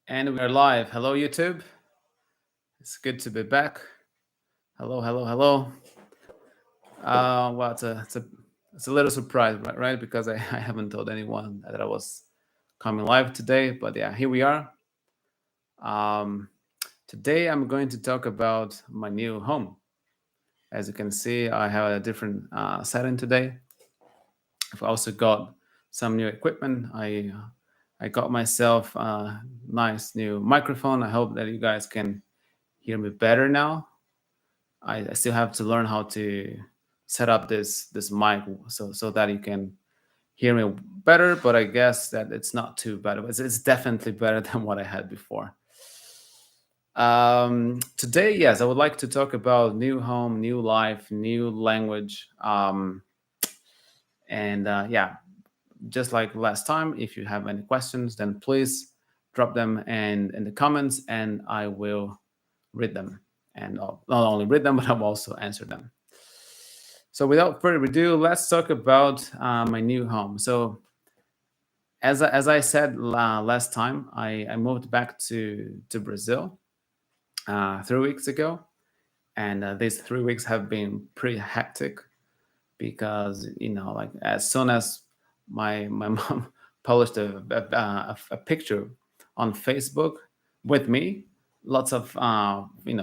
And we are live. Hello, YouTube. It's good to be back. Hello, hello, hello. Well, it's a little surprise, right? Because I haven't told anyone that I was coming live today. But yeah, here we are. Um, Today I'm going to talk about my new home. As you can see, I have a different setting today. I've also got some new equipment. I got myself a nice new microphone. I hope that you guys can hear me better now. I still have to learn how to set up this mic so that you can hear me better. But I guess that it's not too bad. It's definitely better than what I had before. Today, yes, I would like to talk about new home, new life, new language, and yeah, just like last time. If you have any questions, then please drop them in the comments, and I will read them. And I'll not only read them, but I'll also answer them. So without further ado, let's talk about my new home. So as I said last time, I moved back to Brazil 3 weeks ago, and these 3 weeks have been pretty hectic because like as soon as my mom published a picture on Facebook with me, lots of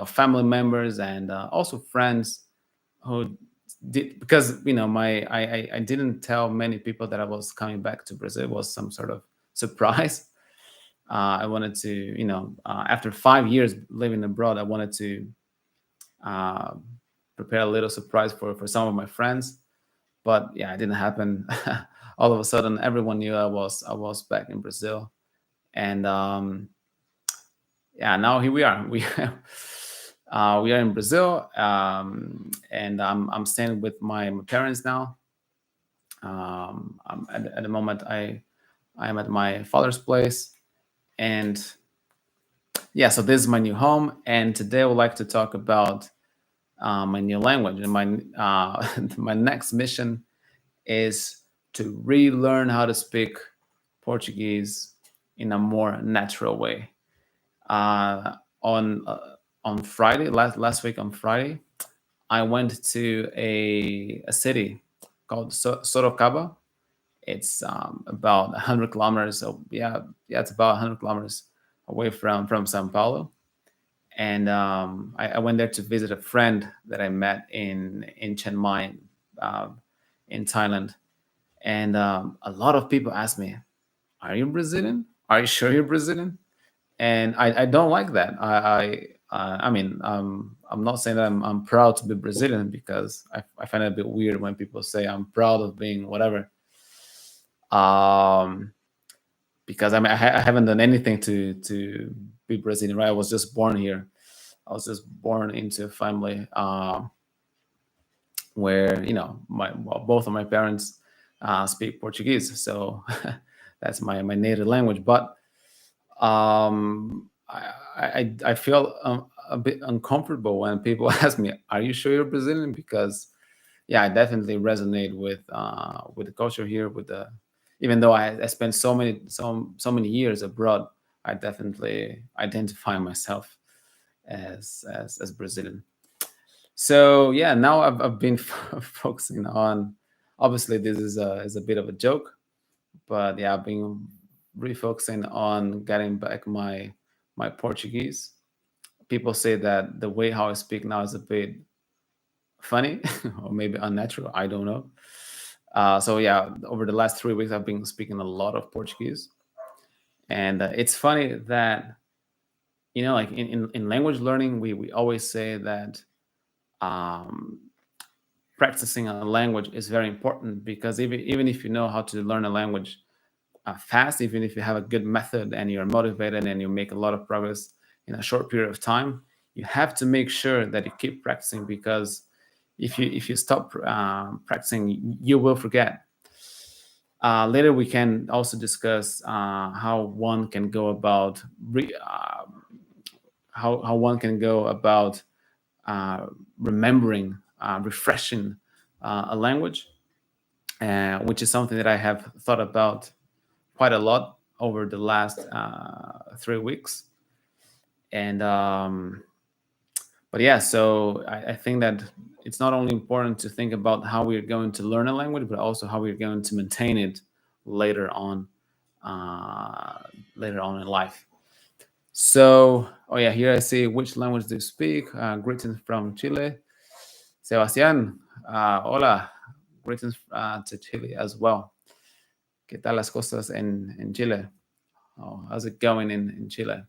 family members and also friends who did, because my I didn't tell many people that I was coming back to Brazil. It was some sort of surprise. I wanted to, after 5 years living abroad, I wanted to uh, prepare a little surprise for some of my friends. But yeah, it didn't happen. All of a sudden, everyone knew I was back in Brazil, and yeah, now here we are. We are in Brazil, and I'm staying with my parents now. At the moment, I am at my father's place, and yeah, so this is my new home, and today I would like to talk about my new language. And my my next mission is to relearn how to speak Portuguese in a more natural way. Uh, on Friday, last week on Friday, I went to a city called Sorocaba. It's about 100 kilometers. So yeah, it's about 100 kilometers away from Sao Paulo. And I went there to visit a friend that I met in Chiang Mai, uh, in Thailand. And a lot of people ask me, "Are you Brazilian? Are you sure you're Brazilian?" And I don't like that. I mean, I'm not saying that I'm proud to be Brazilian, because I find it a bit weird when people say I'm proud of being whatever. Um, because I mean, I haven't done anything to be Brazilian, right? I was just born here. I was just born into a family where both of my parents speak Portuguese, so that's my native language. But I feel a bit uncomfortable when people ask me, "Are you sure you're Brazilian?" Because yeah, I definitely resonate with the culture here. With the Even though I spent so many years abroad, I definitely identify myself as Brazilian. So yeah, now I've been focusing on. Obviously, this is a bit of a joke, but yeah, I've been refocusing on getting back my Portuguese. People say that the way how I speak now is a bit funny or maybe unnatural. I don't know. So yeah, over the last 3 weeks, I've been speaking a lot of Portuguese, and it's funny that like in language learning, we always say that um, practicing a language is very important, because even if you know how to learn a language fast, even if you have a good method and you're motivated and you make a lot of progress in a short period of time, you have to make sure that you keep practicing, because if you stop practicing, you will forget. Later, we can also discuss how one can go about how one can go about uh, remembering, refreshing a language, which is something that I have thought about quite a lot over the last 3 weeks. And but yeah, so I think that it's not only important to think about how we're going to learn a language, but also how we're going to maintain it later on, uh, later on in life. So, oh yeah, here I see which language do you speak. Greetings from Chile. Sebastián, hola. Greetings to Chile as well. ¿Qué tal las cosas en Chile? Oh, how's it going in Chile?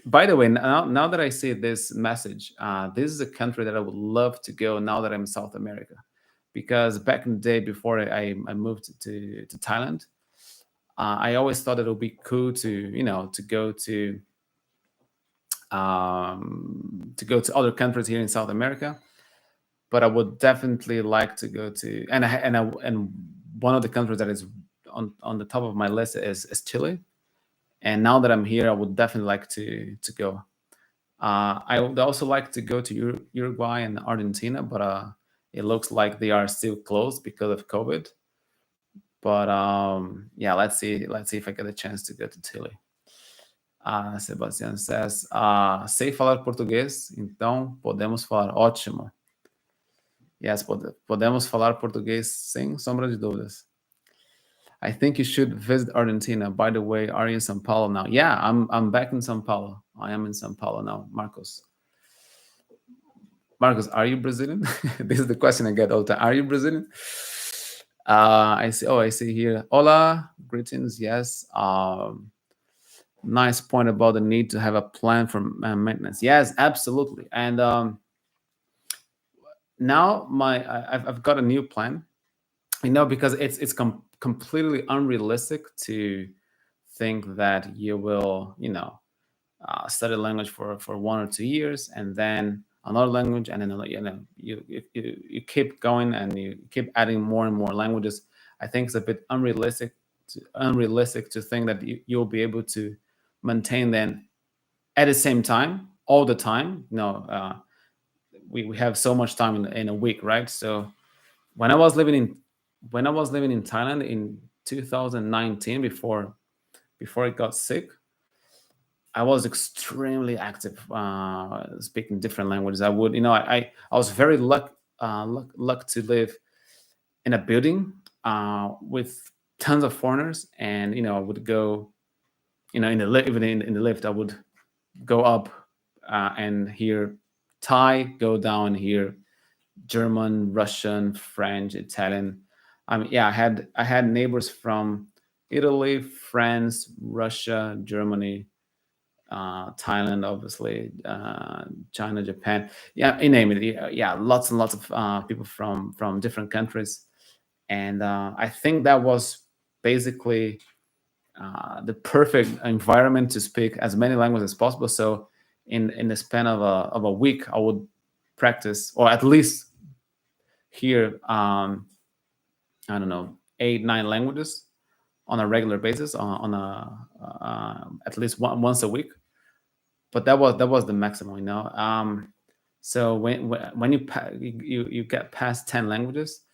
By the way, now that I see this message, this is a country that I would love to go now that I'm in South America. Because back in the day before I moved to Thailand, I always thought it would be cool to, to go to other countries here in South America. But I would definitely like to go to, and one of the countries that is on the top of my list is Chile. And now that I'm here, I would definitely like to go. I would also like to go to Uruguay and Argentina, but it looks like they are still closed because of COVID. But yeah, let's see if I get a chance to go to Chile. Sebastian says, sei falar português, então podemos falar. Ótimo. Yes, podemos falar português sem sombra de dúvidas. I think you should visit Argentina. By the way, are you in São Paulo now? Yeah, I'm back in São Paulo. I am in São Paulo now, Marcos. Marcos, are you Brazilian? This is the question I get all the time. Are you Brazilian? I see. Oh, I see here. Hola, greetings. Yes. Nice point about the need to have a plan for maintenance. Yes, absolutely. And now I've got a new plan. Because it's completely unrealistic to think that you will, study language for 1 or 2 years, and then another language, and then you keep going and you keep adding more and more languages. I think it's a bit unrealistic to think that you'll be able to maintain them at the same time all the time. We have so much time in a week, right? So when I was living in Thailand in 2019, before I got sick, I was extremely active, speaking different languages. I would, I was very luck to live in a building with tons of foreigners, and I would go, in the lift, even in the lift, I would go up and hear Thai, go down here German, Russian, French, Italian. Yeah, I had neighbors from Italy, France, Russia, Germany, Thailand, obviously, China, Japan. Yeah, you name it. Yeah, lots and lots of people from different countries, and I think that was basically the perfect environment to speak as many languages as possible. So, in the span of a week, I would practice, or at least here, I don't know, 8, 9 languages on a regular basis, on a at least once a week. But that was the maximum. So when you get past 10 languages,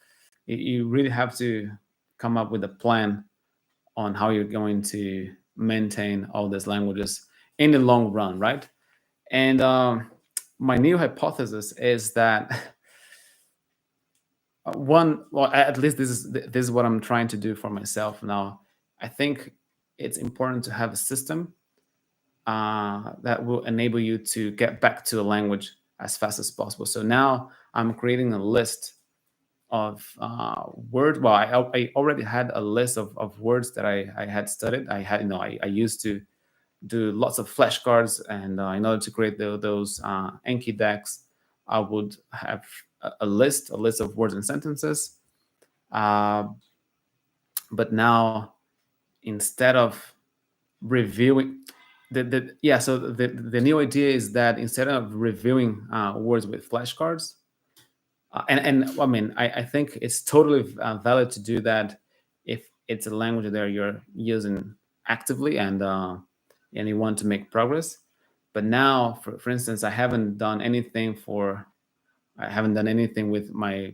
you really have to come up with a plan on how you're going to maintain all these languages in the long run, right? And my new hypothesis is that well, at least this is what I'm trying to do for myself now. I think it's important to have a system that will enable you to get back to a language as fast as possible. So now I'm creating a list of words. Well, I already had a list of words that I had studied. I used to do lots of flashcards, and in order to create those Enki decks, I would have a list of words and sentences. Uh, but now, instead of reviewing so the new idea is that instead of reviewing words with flashcards, and I mean, I think it's totally valid to do that if it's a language that you're using actively, and you want to make progress. But now, for instance, I haven't done anything with my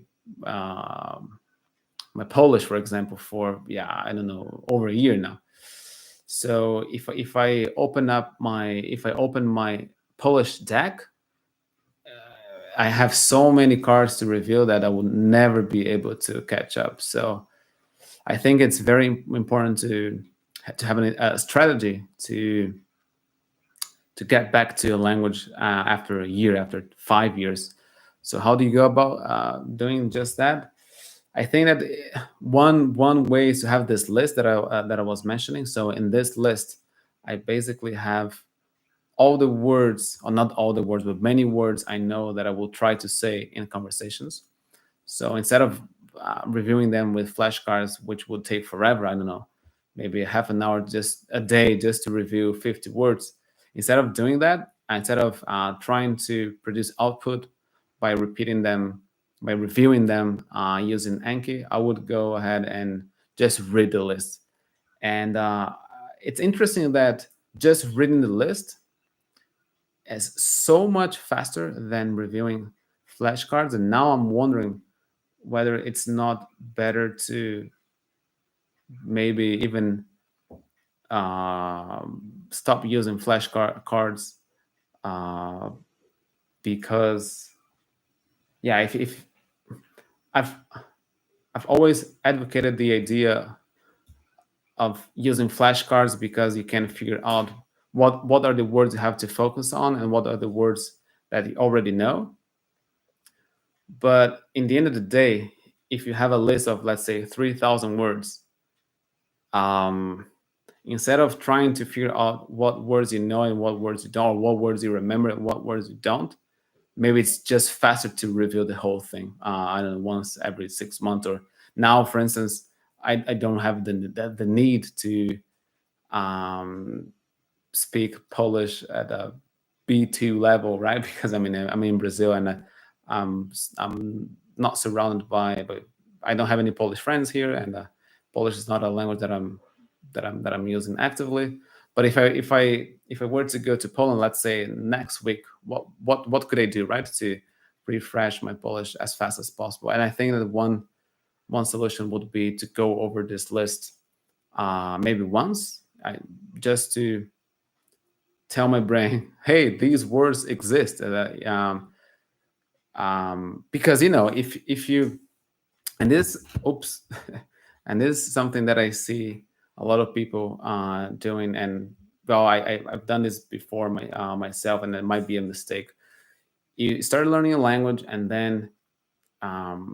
Polish, for example, for, yeah, I don't know, over a year now. So if I open up my if I open my Polish deck, I have so many cards to reveal that I will never be able to catch up. So I think it's very important to have a strategy to get back to a language after a year, after 5 years. So how do you go about doing just that? I think that one way is to have this list that I was mentioning. So in this list, I basically have all the words, or not all the words, but many words I know that I will try to say in conversations. So instead of reviewing them with flashcards, which would take forever, I don't know, maybe half an hour just a day just to review 50 words. Instead of doing that, instead of trying to produce output by repeating them, by reviewing them using Anki, I would go ahead and just read the list. And it's interesting that just reading the list is so much faster than reviewing flashcards. And now I'm wondering whether it's not better to maybe even stop using flashcards uh, because yeah, if I've I've always advocated the idea of using flashcards because you can figure out what are the words you have to focus on and what are the words that you already know. But in the end of the day, if you have a list of, let's say, 3,000 words, um, instead of trying to figure out what words you know and what words you don't, or what words you remember and what words you don't, maybe it's just faster to review the whole thing. I don't know, once every 6 months. Or now, for instance, I don't have the need to um, speak Polish at a B2 level, right? Because I'm in Brazil, and I'm not surrounded by, but I don't have any Polish friends here, and Polish is not a language that I'm using actively. But if I were to go to Poland, let's say next week, what could I do, right, to refresh my Polish as fast as possible? And I think that one solution would be to go over this list maybe once, just to tell my brain, hey, these words exist. Because if you and this oops and this is something that I see a lot of people doing. And well, I've done this before myself, and it might be a mistake. You start learning a language, and then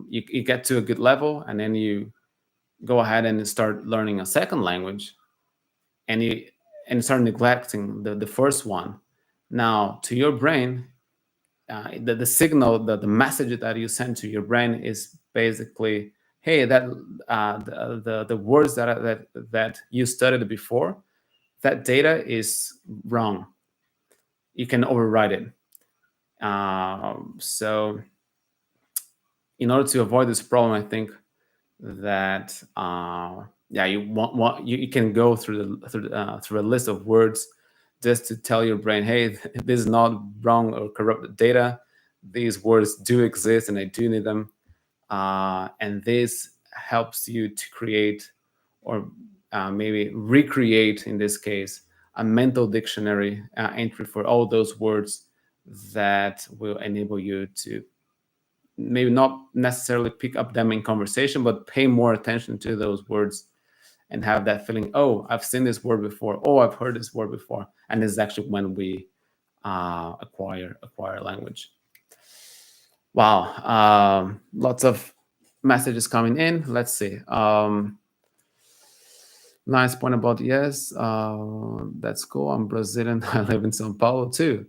you get to a good level, and then you go ahead and start learning a second language, and you start neglecting the first one. Now, to your brain, the signal, the message that you send to your brain is basically, hey, that the words that you studied before, that data is wrong. You can override it. So in order to avoid this problem, I think that yeah, you can go through a list of words just to tell your brain, hey, this is not wrong or corrupted data. These words do exist, and I do need them. And this helps you to create, or maybe recreate, in this case, a mental dictionary entry for all those words that will enable you to maybe not necessarily pick up them in conversation, but pay more attention to those words and have that feeling, oh, I've seen this word before, oh, I've heard this word before. And this is actually when we acquire language. Wow. Lots of messages coming in. Let's see. Nice point about yes. That's cool. I'm Brazilian. I live in São Paulo too.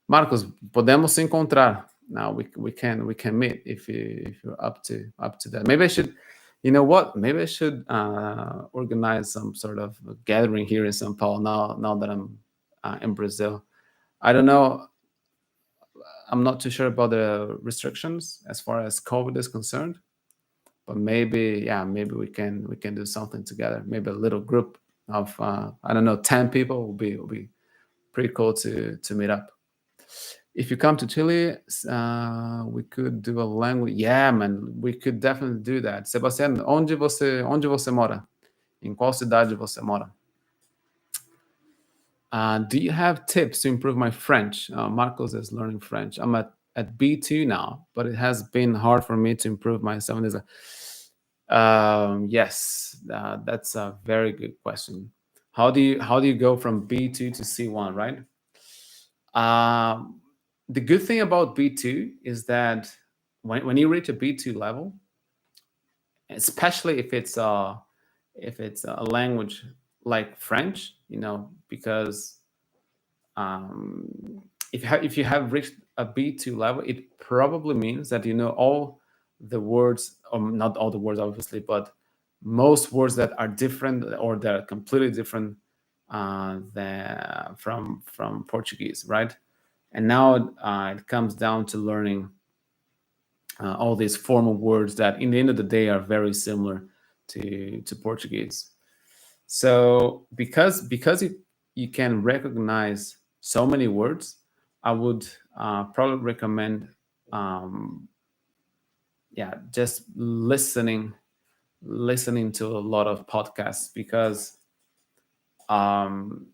Marcos, podemos se encontrar. Now we can meet if you're up to that. Maybe I should, you know what? Maybe I should organize some sort of gathering here in São Paulo now that I'm in Brazil. I don't know. I'm not too sure about the restrictions as far as COVID is concerned, but maybe we can do something together. Maybe a little group of I don't know, 10 people will be pretty cool to meet up. If you come to Chile, we could do a language. Yeah, man, we could definitely do that. Sebastián, onde você mora? Em qual cidade você mora? Do you have tips to improve my French? Marcos is learning French. I'm at B2 now, but it has been hard for me to improve myself. And yes, that's a very good question. How do you go from B2 to C1, right? Um, the good thing about B2 is that when you reach a B2 level, especially if it's a language like French, because um, if you have reached a B2 level, it probably means that you know all the words, or not all the words, obviously, but most words that are different or that are completely different from Portuguese, right? And now it comes down to learning all these formal words that, in the end of the day, are very similar to Portuguese. So because you can recognize so many words, I would probably recommend, um, yeah, just listening to a lot of podcasts, because um,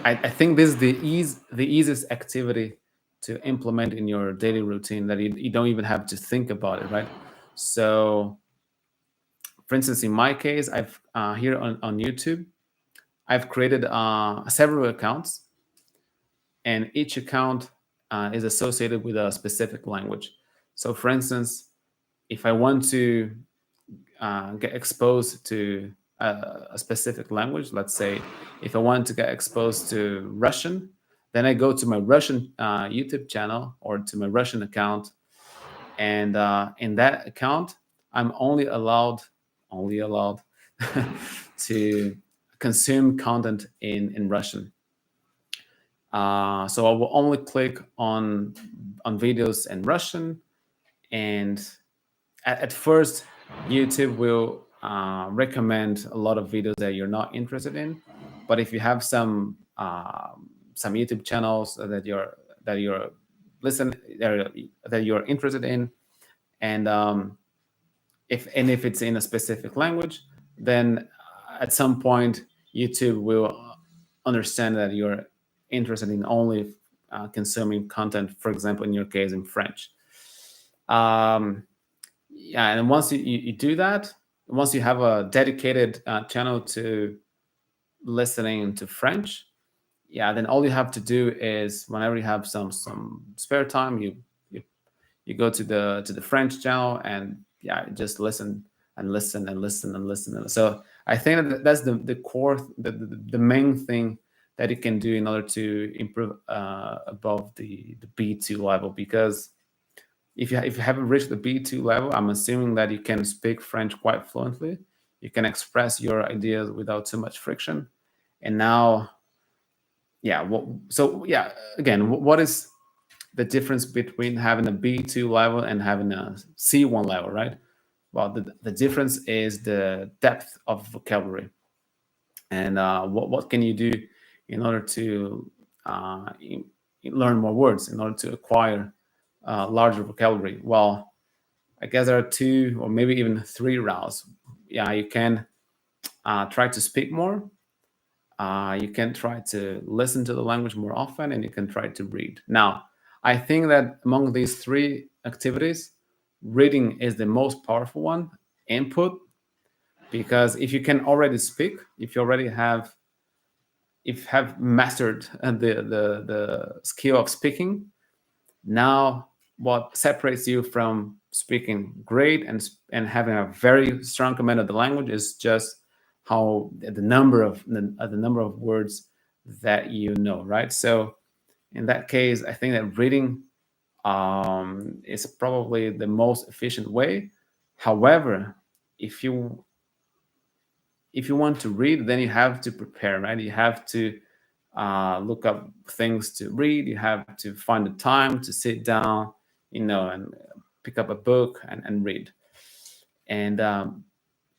I think this is the easiest activity to implement in your daily routine, that you don't even have to think about it, right? So, for instance, in my case, I've here on YouTube, I've created several accounts, and each account is associated with a specific language. So, for instance, if I want to get exposed to a specific language, let's say if I want to get exposed to Russian, then I go to my Russian YouTube channel or to my Russian account, and in that account, I'm only allowed to consume content in Russian. So I will only click on videos in Russian, and at first, YouTube will recommend a lot of videos that you're not interested in. But if you have some YouTube channels that you're listen that you're interested in, and if it's in a specific language, then at some point YouTube will understand that you're interested in only consuming content, for example, in your case, in French. Um, yeah, and once you do that, once you have a dedicated channel to listening to French, yeah, then all you have to do is, whenever you have some spare time, you you go to the French channel, and yeah, just listen and listen and listen and listen. And so I think that's the core, the main thing that you can do in order to improve above the B2 level. Because if you haven't reached the B2 level, I'm assuming that you can speak French quite fluently. You can express your ideas without too much friction. And now, yeah, so yeah, again, what is the difference between having a B2 level and having a C1 level, right? Well, the difference is the depth of vocabulary. And what can you do in order to learn more words, in order to acquire larger vocabulary? Well, I guess there are two or maybe even three routes. Yeah, you can try to speak more. You can try to listen to the language more often, and you can try to read. Now, I think that among these three activities, reading is the most powerful one, input, because if you can already speak, if you already have mastered the skill of speaking, now what separates you from speaking great and having a very strong command of the language is just how the number of words that you know, right? So in that case, I think that reading is probably the most efficient way. However, if you if you want to read, then you have to prepare, right? You have to look up things to read. You have to find the time to sit down, and pick up a book and read. And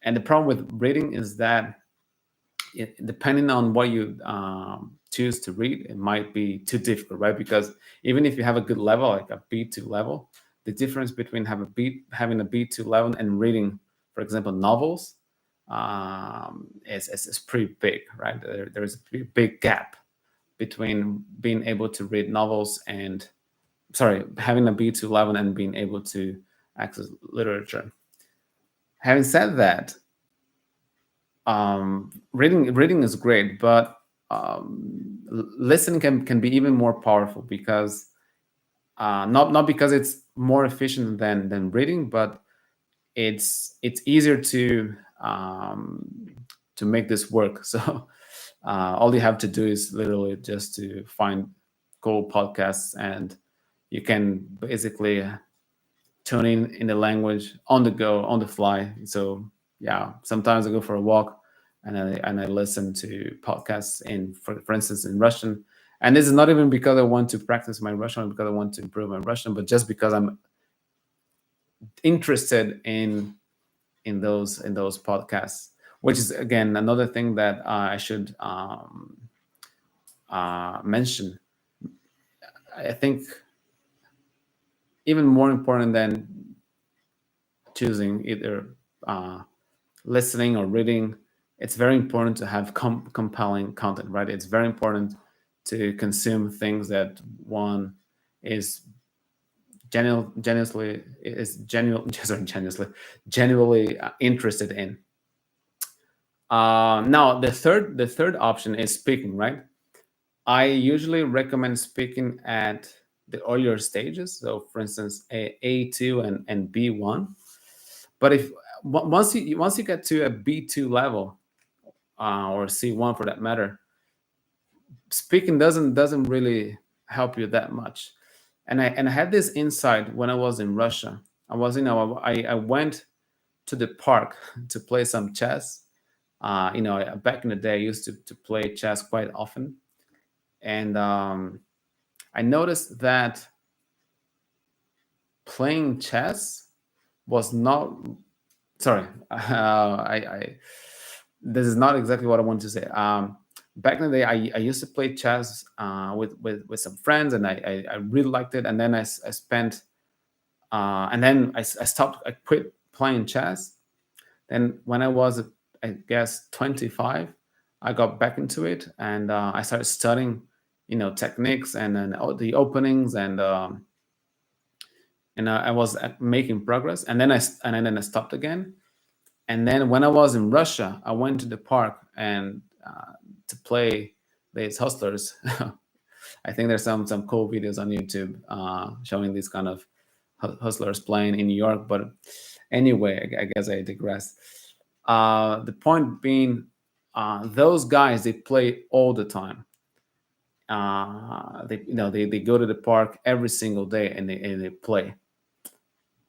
and the problem with reading is that depending on what you choose to read, it might be too difficult, right? Because even if you have a good level, like a B2 level, the difference between having a B2 level and reading, for example, novels, is pretty big, right? There is a pretty big gap. between being able to read novels and, sorry, having a B2 level and being able to access literature. Having said that, reading is great, but listening can be even more powerful, because not because it's more efficient than reading, but it's easier to make this work. So all you have to do is literally just to find cool podcasts, and you can basically tune in the language on the go, on the fly. So yeah, sometimes I go for a walk and I listen to podcasts in, for instance, in Russian. And this is not even because I want to practice my Russian or because I want to improve my Russian, but just because I'm interested in those podcasts, which is again another thing that I should mention. I think even more important than choosing either listening or reading, it's very important to have compelling content, right? It's very important to consume things that one is genuinely interested in. Now the third option is speaking, right? I usually recommend speaking at the earlier stages. So, for instance, A2 and B1. But if once you get to a B2 level, or C1 for that matter, speaking doesn't really help you that much. And I had this insight when I was in Russia. I went to the park to play some chess. Back in the day, I used to play chess quite often, and I noticed that playing chess was not, sorry. I This is not exactly what I want to say. Back in the day, I used to play chess with some friends, and I really liked it. And then I spent, and then I stopped. I quit playing chess. Then when I was, I guess, 25, I got back into it, and I started studying, techniques, and then the openings, and I was making progress. And then I stopped again. And then when I was in Russia, I went to the park and to play these hustlers. I think there's some cool videos on YouTube showing these kind of hustlers playing in New York. But anyway, I guess I digress. The point being, those guys, they play all the time. They go to the park every single day, and they play.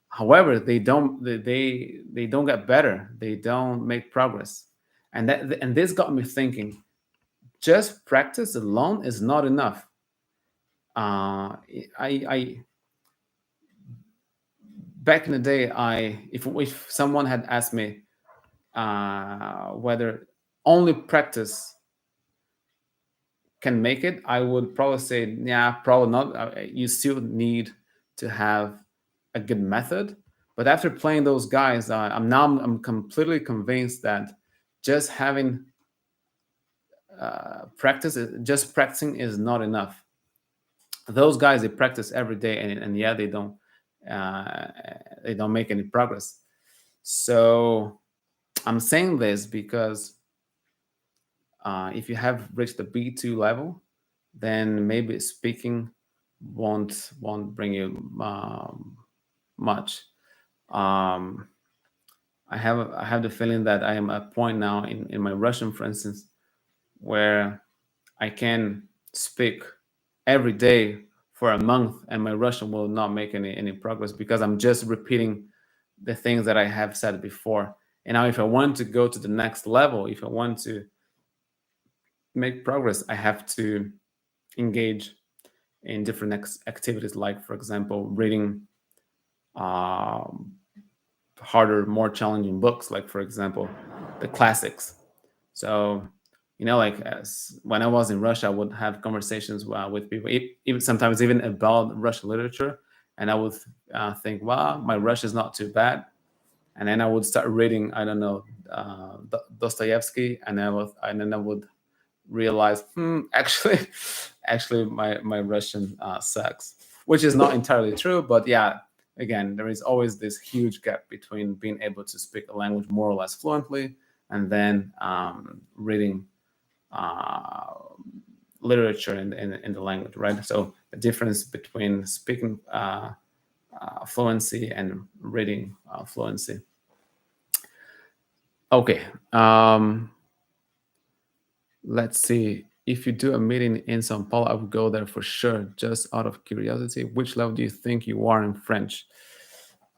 However, they don't get better. They don't make progress, and this got me thinking. Just practice alone is not enough. I Back in the day, if someone had asked me whether only practice can make it, I would probably say, yeah, probably not. You still need to have a good method. But after playing those guys, I'm completely convinced that just having just practicing is not enough. Those guys, they practice every day, and yeah, uh, they don't make any progress. So I'm saying this because if you have reached the B2 level, then maybe speaking won't bring you much. Um, I have the feeling that I am at a point now in my Russian, for instance, where I can speak every day for a month, and my Russian will not make any progress, because I'm just repeating the things that I have said before. And now, if I want to go to the next level, if I want to make progress, I have to engage in different activities, like, for example, reading um, harder, more challenging books, like, for example, the classics. So, like, as when I was in Russia, I would have conversations with people, even sometimes even about Russian literature, and I would think, "Wow, my Russian is not too bad." And then I would start reading, I don't know, Dostoevsky, and then I would realize, actually, actually, my Russian sucks, which is not entirely true. But yeah, again, there is always this huge gap between being able to speak a language more or less fluently and then reading uh, literature in the language, right? So the difference between speaking fluency and reading fluency. Okay. Let's see. If you do a meeting in São Paulo, I would go there for sure. Just out of curiosity, which level do you think you are in French?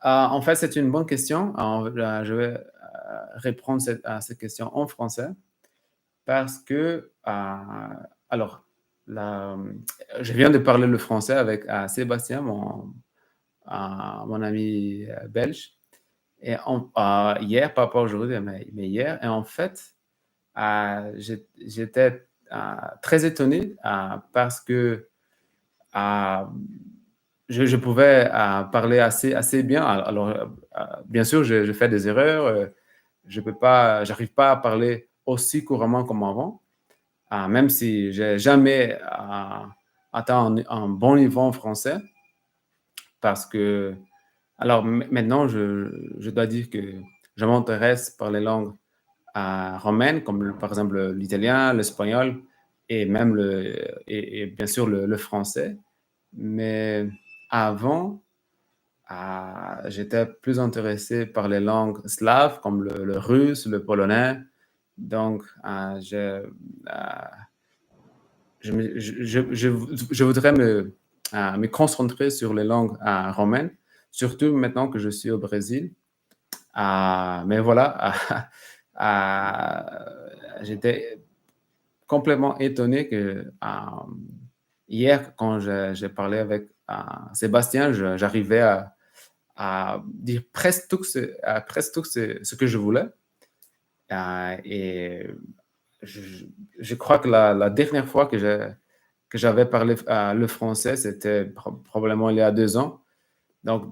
En fait, c'est une bonne question. Je vais répondre à cette question en français parce que, alors, la- je viens de parler le français avec Sébastien, mon ami belge, et hier, pas aujourd'hui, mais hier. Et en fait, j'étais très étonné parce que euh, je pouvais parler assez bien. Alors, bien sûr, je fais des erreurs. J'arrive pas à parler aussi couramment comme avant, même si j'ai jamais atteint un bon niveau en français, parce que, alors maintenant, je dois dire que je m'intéresse par les langues romaines, comme par exemple l'italien, l'espagnol et même et bien sûr le français. Mais avant, j'étais plus intéressé par les langues slaves comme le russe, le polonais. Donc, je voudrais me concentrer sur les langues romaines, surtout maintenant que je suis au Brésil. Mais voilà, j'étais complètement étonné que hier, quand j'ai parlé avec Sébastien, j'arrivais à dire presque ce que je voulais. Et je, je crois que la dernière fois que j'avais parlé le français, c'était probablement il y a 2 ans. Donc,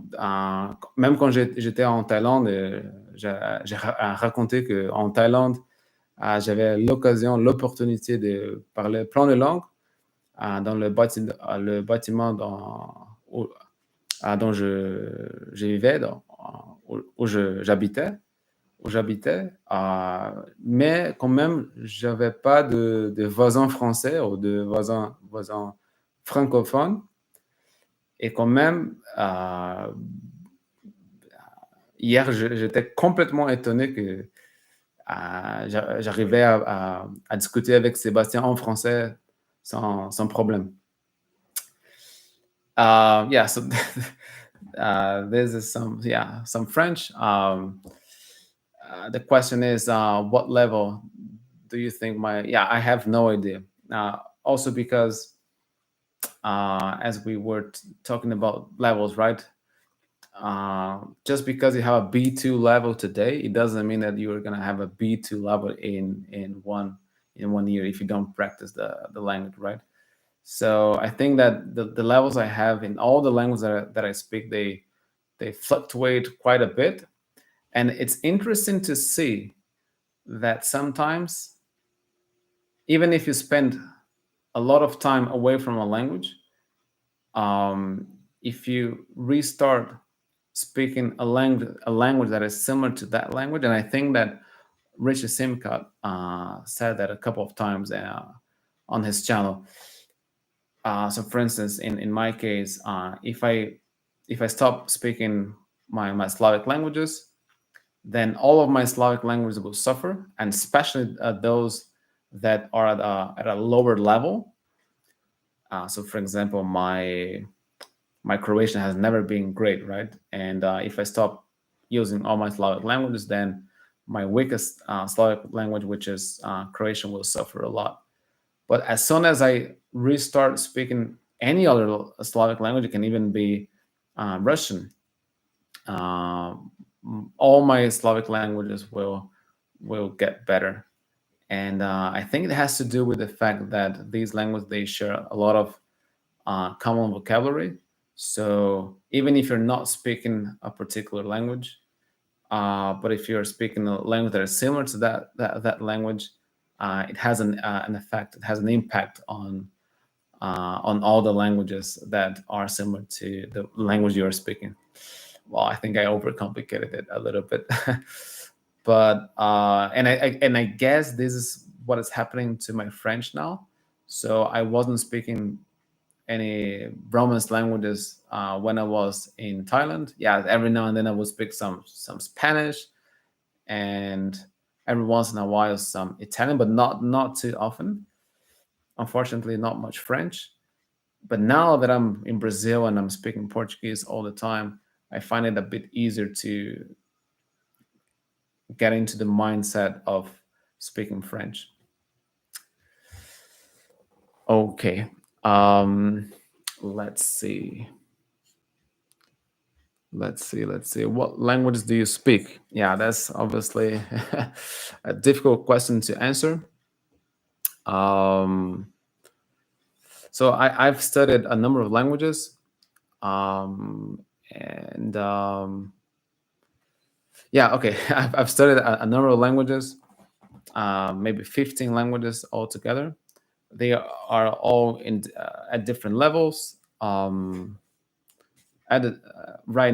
même quand j'étais en Thaïlande, j'ai raconté qu'en Thaïlande, j'avais l'opportunité de parler plein de langues dans le bâtiment dont je vivais, où j'habitais. Mais quand même, j'avais pas de voisins français ou de voisins francophones. Et quand même, hier, j'étais complètement étonné que j'arrivais à discuter avec Sébastien en français sans problème. Yeah, so this is some French. The question is, what level do you think I have no idea. Also because, as we were talking about levels, right? Just because you have a B2 level today, it doesn't mean that you're gonna have a B2 level in 1 year if you don't practice the language, right? So I think that the levels I have in all the languages that I speak, they fluctuate quite a bit, and it's interesting to see that sometimes, even if you spend a lot of time away from a language, if you restart speaking a language that is similar to that language, and I think that Richard Simcott said that a couple of times on his channel. So, for instance, in my case, if I stop speaking my Slavic languages, then all of my Slavic languages will suffer, and especially those that are at a lower level. So, for example, my Croatian has never been great, right? And if I stop using all my Slavic languages, then my weakest Slavic language, which is Croatian, will suffer a lot. But as soon as I restart speaking any other Slavic language, it can even be Russian. All my Slavic languages will get better, and I think it has to do with the fact that these languages, they share a lot of common vocabulary. So even if you're not speaking a particular language, but if you're speaking a language that is similar to that language, it has an effect. It has an impact on all the languages that are similar to the language you are speaking. Well, I think I overcomplicated it a little bit, but and I guess this is what is happening to my French now. So I wasn't speaking any Romance languages when I was in Thailand. Yeah, every now and then I would speak some Spanish, and every once in a while some Italian, but not too often. Unfortunately, not much French. But now that I'm in Brazil and I'm speaking Portuguese all the time, I find it a bit easier to get into the mindset of speaking French. Okay. Um, let's see. Let's see. What languages do you speak? Yeah, that's obviously a difficult question to answer. Um, I've studied a number of languages, um, and yeah, okay. I've studied a number of languages, maybe 15 languages altogether. They are all in at different levels. Right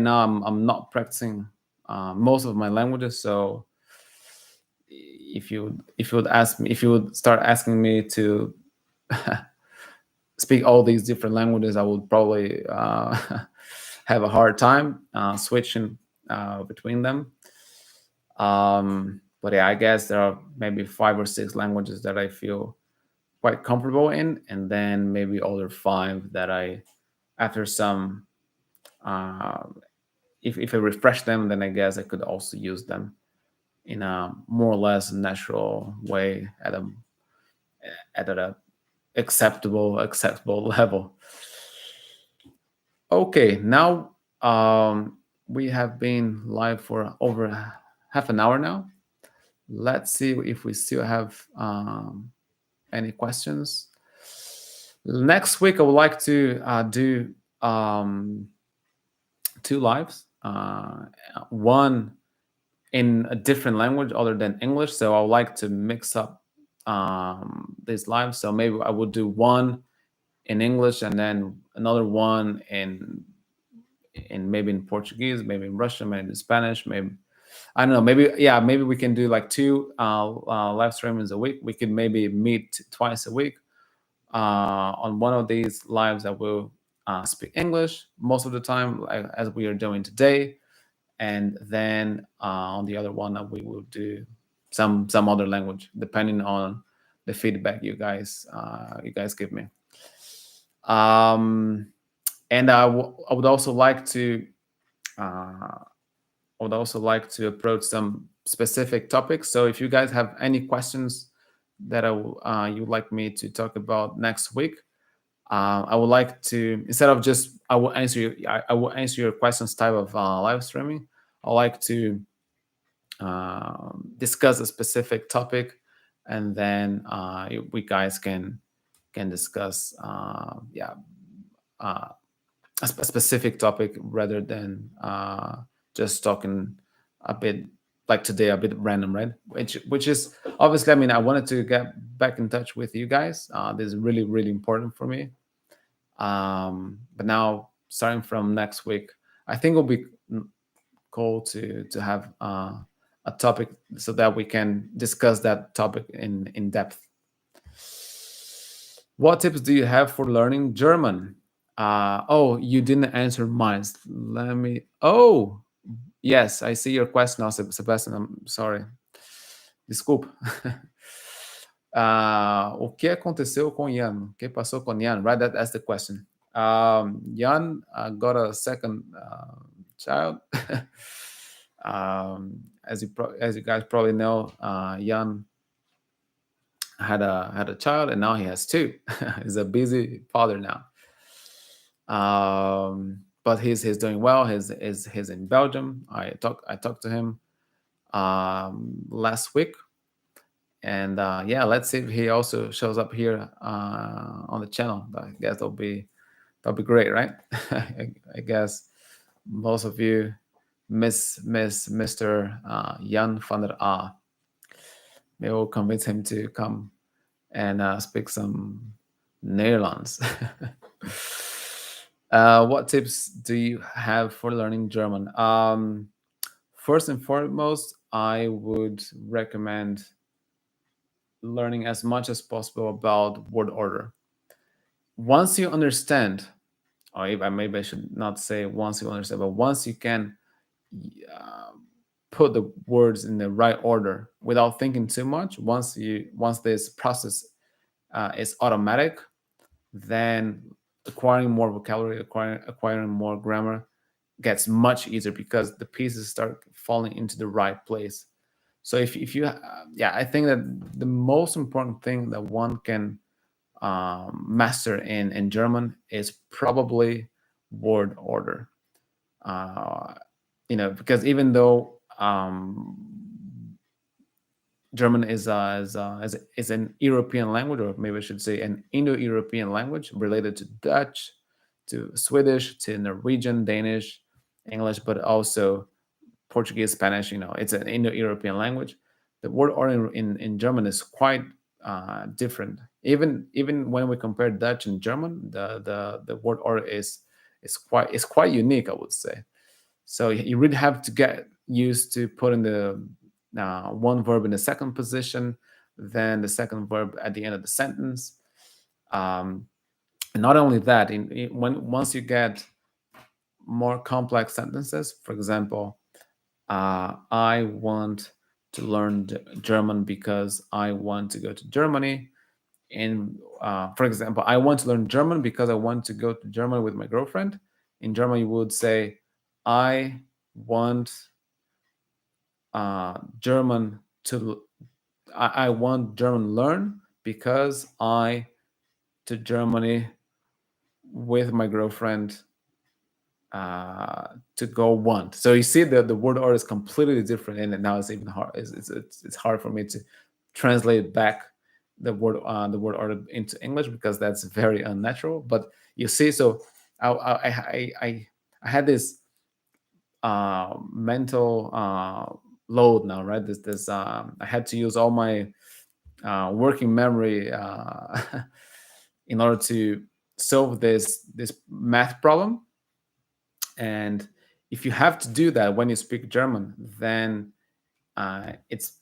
now, I'm not practicing most of my languages. So if you would ask me, if you would start asking me to speak all these different languages, I would probably have a hard time switching between them. But yeah, I guess there are maybe 5 or 6 languages that I feel quite comfortable in, and then maybe other 5 that I, after some, uh, if I refresh them, then I guess I could also use them in a more or less natural way at a acceptable level. Okay, now we have been live for over half an hour now. Let's see if we still have any questions. Next week, I would like to do um, 2 lives. One in a different language other than English. So I would like to mix up these lives. So maybe I would do one in English and then another one in maybe in Portuguese, maybe in Russian, maybe in Spanish, maybe I don't know. Maybe yeah, maybe we can do like 2 live streamings a week. We could maybe meet twice a week. On one of these lives, I will speak English most of the time, like, as we are doing today, and then on the other one, we will do some other language, depending on the feedback you guys give me. Um, and I would also like to uh, approach some specific topics. So if you guys have any questions that you'd like me to talk about next week, I would like to, instead of just I will answer your questions type of live streaming. I like to discuss a specific topic, and then we guys can discuss uh, a specific topic rather than just talking a bit like today, a bit random, right? Which is obviously, I mean, I wanted to get back in touch with you guys. This is really really important for me. But now, starting from next week, I think it'll be cool to have a topic so that we can discuss that topic in depth. What tips do you have for learning German? Oh, you didn't answer mine. Let me. Oh, yes, I see your question now, Sebastian. I'm sorry. Desculpa. O que aconteceu com Ian? O que passou com Ian? Right, that's the question. Jan got a second child. As you guys probably know, Jan had a child, and now he has 2. He's a busy father now. But he's doing well. He's in Belgium. I talked to him last week, and yeah, let's see if he also shows up here on the channel. I guess that'll be great, right? I guess most of you miss Mr. Jan van der A. Maybe we'll convince him to come and speak some Netherlands. What tips do you have for learning German? First and foremost, I would recommend learning as much as possible about word order. Once you understand, or maybe I should not say once you understand, but once you can uh, put the words in the right order without thinking too much, once this process is automatic, then acquiring more vocabulary, acquiring more grammar gets much easier because the pieces start falling into the right place. So if you yeah, I think that the most important thing that one can master in German is probably word order. Uh, because even though German is an European language, or maybe I should say an Indo-European language related to Dutch, to Swedish, to Norwegian, Danish, English, but also Portuguese, Spanish. It's an Indo-European language. The word order in German is quite different. Even when we compare Dutch and German, the word order is quite unique, I would say. So you really have to get used to putting the one verb in the second position, then the second verb at the end of the sentence. Um, and not only that, when once you get more complex sentences, for example, I want to learn German because I want to go to Germany. And for example, I want to learn German because I want to go to Germany with my girlfriend. In German, you would say, I want German to I want German learn because I to Germany with my girlfriend to go want. So you see that the word order is completely different, and now it's even hard. It's hard for me to translate back the word order into English because that's very unnatural. But you see, so I had this mental load now, right? This I had to use all my working memory in order to solve this math problem. And if you have to do that when you speak German, then it's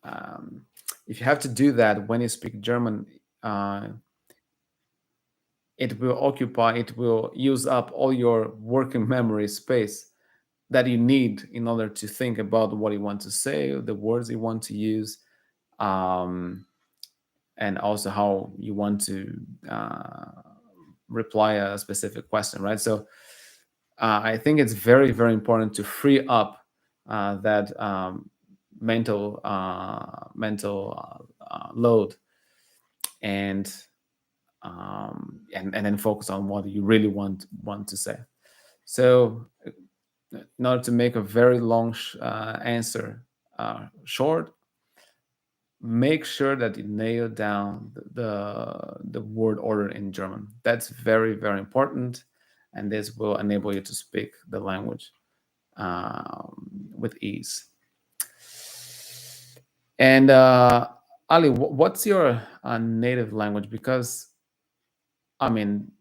um, if you have to do that when you speak German, uh, it will use up all your working memory space that you need in order to think about what you want to say, the words you want to use, um, and also how you want to reply a specific question, right? So I think it's very, very important to free up that mental load, and and then focus on what you really want to say. So, in order to make a very long answer short, make sure that you nail down the word order in German. That's very, very important, and this will enable you to speak the language with ease. And Ali, what's your native language? Because I mean,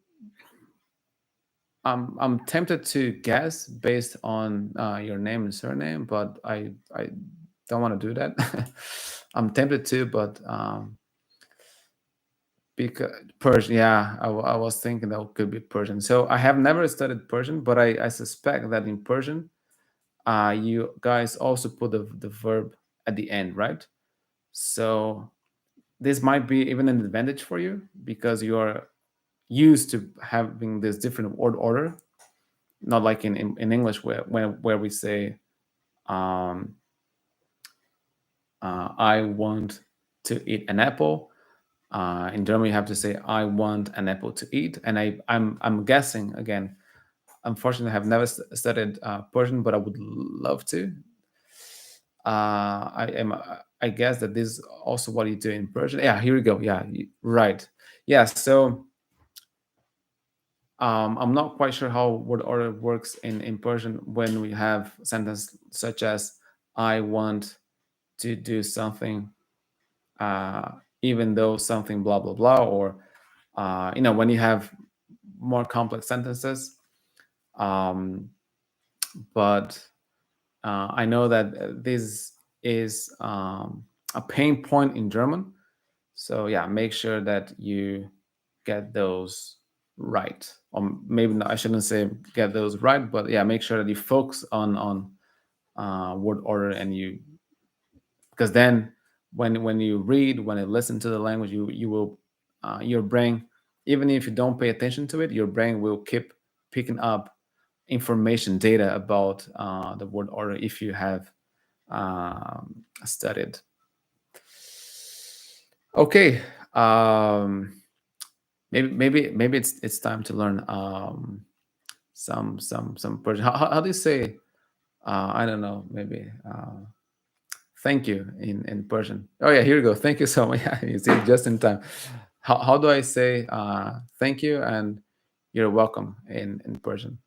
I'm tempted to guess based on your name and surname, but I don't want to do that. I'm tempted to, but because Persian, yeah, I was thinking that could be Persian. So I have never studied Persian, but I suspect that in Persian, you guys also put the verb at the end, right? So this might be even an advantage for you because you are used to having this different word order, not like in English where we say I want to eat an apple. In German, you have to say I want an apple to eat. And I'm guessing again. Unfortunately, I have never studied Persian, but I would love to. I guess that this is also what you do in Persian. Yeah, here we go. Yeah, right. Yeah, so I'm not quite sure how word order works in Persian when we have sentence such as I want to do something, even though something blah blah blah, or when you have more complex sentences. Um, but I know that this is a pain point in German. So yeah, make sure that you get those right, or maybe not, I shouldn't say get those right, but yeah, make sure that you focus on word order, and you, because then when you read, when you listen to the language, you will your brain, even if you don't pay attention to it, your brain will keep picking up information, data about the word order if you have studied. Okay, maybe it's time to learn some Persian. How do you say? I don't know. Maybe thank you in Persian. Oh yeah, here you go. Thank you so much. Yeah, you see, just in time. How do I say thank you and you're welcome in Persian?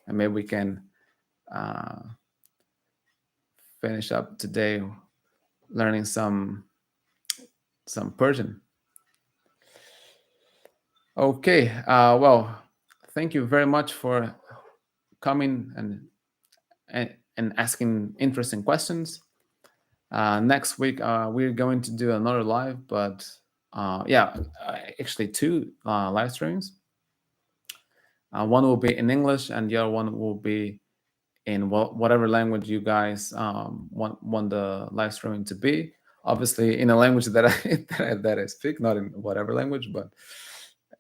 And maybe we can uh, finish up today learning some Persian. Okay. Well, thank you very much for coming and asking interesting questions. Next week we're going to do another live, but yeah, actually two live streams. One will be in English, and the other one will be in whatever language you guys want the live streaming to be. Obviously, in a language that that I speak, not in whatever language, but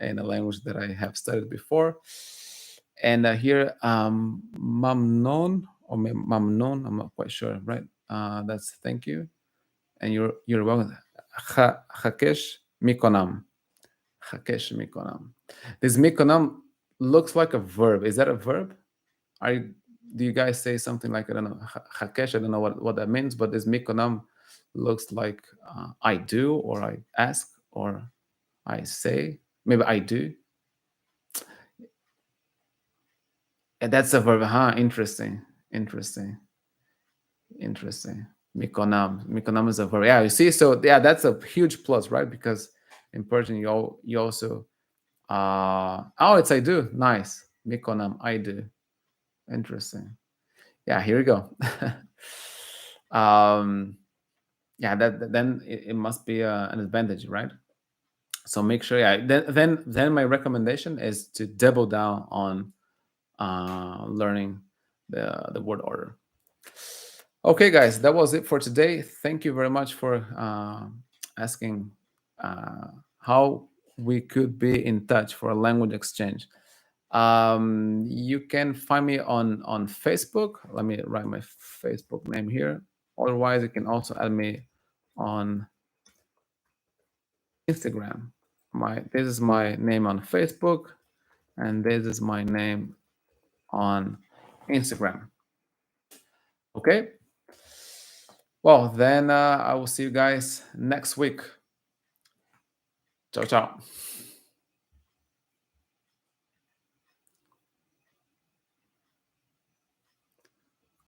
in a language that I have studied before. And here, mamnon or mamnon, I'm not quite sure, right? That's thank you, and you're welcome. Hakesh mikonam. Hakesh mikonam. This mikonam looks like a verb. Is that a verb? Are you, do you guys say something like, I don't know, Hakesh? I don't know what that means, but this mikonam looks like I do, or I ask, or I say. Maybe I do. And that's a verb, huh? Interesting. Interesting. Interesting. Mikonam. Mikonam is a verb. Yeah, you see, so yeah, that's a huge plus, right? Because in Persian, you also oh, it's I do. Nice. Mikonam, I do. Interesting. Yeah, here we go. um yeah, that then it must be an advantage, right? So make sure, yeah, then my recommendation is to double down on learning the word order. Okay, guys, that was it for today. Thank you very much for asking how we could be in touch for a language exchange. You can find me on Facebook. Let me write my Facebook name here. Otherwise, you can also add me on Instagram. This is my name on Facebook, and this is my name on Instagram. Okay. Well, then I will see you guys next week. Ciao, ciao.